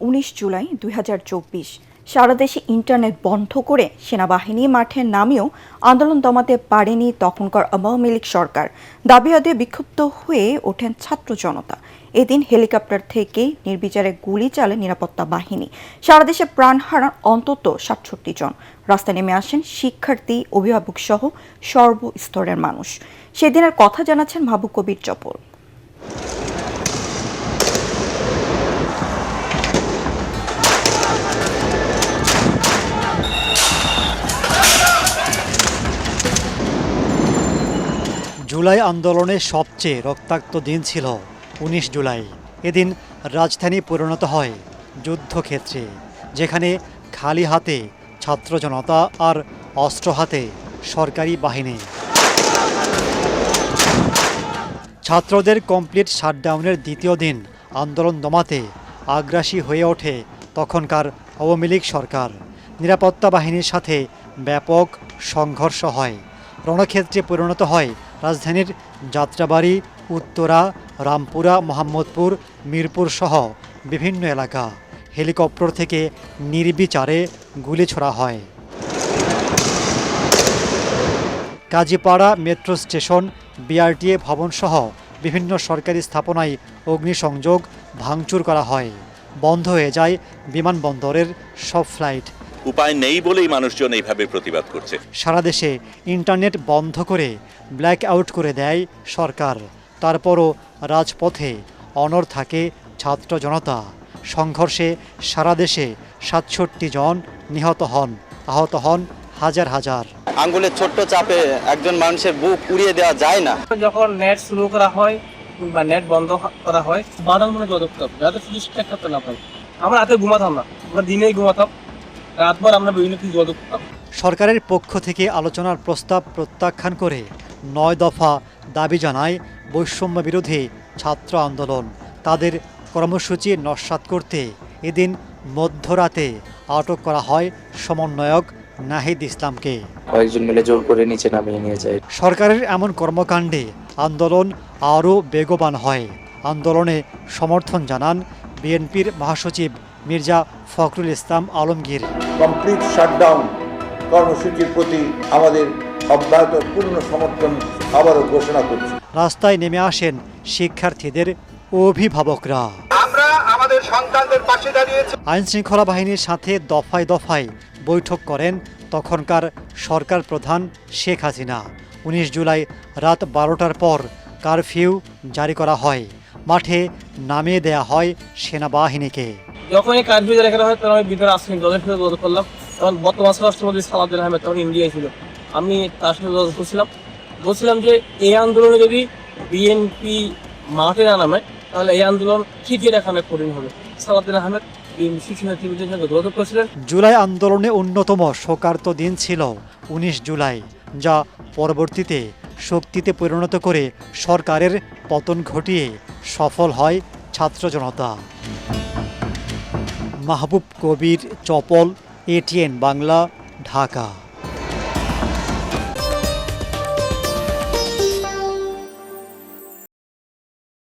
19 জুলাই 2024 সারা দেশে ইন্টারনেট বন্ধ করে সেনাবাহিনী মাঠে নামেও আন্দোলন দমাতে পারেনি তখনকার আওয়ামী লীগ সরকার। দাবি আদায়ে বিক্ষুব্ধ হয়ে ওঠেন ছাত্র জনতা। এদিন হেলিকপ্টার থেকে নির্বিচারে গুলি চালে নিরাপত্তা বাহিনী। সারা দেশে প্রাণ হারান অন্তত 67 জন। রাস্তায় নেমে আসেন শিক্ষার্থী, অভিভাবক সহ সর্বস্তরের মানুষ। সেদিনের কথা জানাচ্ছেন মাহবুব কবির চপল। জুলাই আন্দোলনের সবচেয়ে রক্তাক্ত দিন ছিল 19 জুলাই। এদিন রাজধানী পরিণত হয় যুদ্ধক্ষেত্রে, যেখানে খালি হাতে ছাত্র জনতা আর অস্ত্র হাতে সরকারি বাহিনী। ছাত্রদের কমপ্লিট শাটডাউনের দ্বিতীয় দিন আন্দোলন দমাতে আগ্রাসী হয়ে ওঠে তখনকার আওয়ামী লীগ সরকার। নিরাপত্তা বাহিনীর সাথে ব্যাপক সংঘর্ষ হয়। রণক্ষেত্রে পরিণত হয় রাজধানীর যাত্রাবাড়ি, উত্তরা, রামপুরা, মোহাম্মদপুর, মিরপুর সহ বিভিন্ন এলাকা। হেলিকপ্টার থেকে নির্বিচারে গুলি ছোড়া হয়। কাজীপাড়া মেট্রো স্টেশন, বিআরটিএ ভবন সহ বিভিন্ন সরকারি স্থাপনায় অগ্নিসংযোগ, ভাঙচুর করা হয়। বন্ধ হয়ে যায় বিমানবন্দরের সব ফ্লাইট। উপায় নেই বলেই মানুষজন এইভাবে প্রতিবাদ করছে। সারা দেশে ইন্টারনেট বন্ধ করে ব্ল্যাক আউট করে দেয় সরকার। তারপরও রাজপথে অনড় থাকে ছাত্র জনতা। সংঘর্ষে সারা দেশে 67 জন নিহত হন, আহত হন হাজার হাজার। আঙ্গুলের ছোট্ট চাপে একজন মানুষের বুক পুড়িয়ে দেওয়া যায় না। যখন নেট শুরু করা হয় বা নেট বন্ধ করা হয়, বাধামূলক পদক্ষেপ যাতে শুধু শিক্ষা করতে না পারি। আমরা রাতে ঘুমাতাম না, আমরা দিনেই ঘুমাতাম, রাতভর আমরা বিভিন্ন কিছু পদক্ষেপ। সরকারের পক্ষ থেকে আলোচনার প্রস্তাব প্রত্যাখ্যান করে 9 দফা দাবি জানায় বৈষম্য বিরোধী ছাত্র আন্দোলন। তাদের কর্মসূচি নস্যাৎ করতে এদিন মধ্যরাতে আটক করা হয় সমন্বয়ক নাহিদ ইসলামকে। কয়েকজন মিলে জোর করে নিচে নামিয়ে নিয়ে যায়। সরকারের এমন কর্মকাণ্ডে আন্দোলন আরও বেগবান হয়। আন্দোলনে সমর্থন জানান বিএনপির মহাসচিব মির্জা ফখরুল ইসলাম আলমগীর। কমপ্লিট শাটডাউন কর্মসূচির প্রতি আমাদের অব্যাহত পূর্ণ সমর্থন আবারও ঘোষণা করছি। রাস্তায় নেমে আসেন শিক্ষার্থীদের অভিভাবকরা। আমরা আমাদের সন্তানদের পাশে দাঁড়িয়েছি। আইন শৃঙ্খলা বাহিনীর সাথে দফায় দফায় বৈঠক করেন তখনকার সরকার প্রধান শেখ হাসিনা। 19 জুলাই রাত 12টার পর কারফিউ জারি করা হয়। মাঠে নামিয়ে দেয়া হয় সেনাবাহিনীকে। যখন এই কারফিউ জারি করা হয় তখন আমি ভিতরে আসলাম, দলের সাথে যোগাযোগ করলাম। তখন বর্তমান রাষ্ট্রপতি সালাউদ্দিন আহমেদ তখন ইন্ডিয়ায় ছিল। আমি তার সাথে যোগাযোগ বলছিলাম যে এই আন্দোলনে যদি বিএনপি মাঠে না নামে তাহলে এই আন্দোলন ঠিকই এখানে কঠিন হবে। সালাউদ্দিন আহমেদ জুলাই আন্দোলনে অন্যতম শোকার্ত দিন ছিল 19 জুলাই, যা পরবর্তীতে শক্তিতে পরিণত করে সরকারের পতন ঘটিয়ে সফল হয় ছাত্র জনতা। মাহবুব কবির চপল, ATN বাংলা, ঢাকা।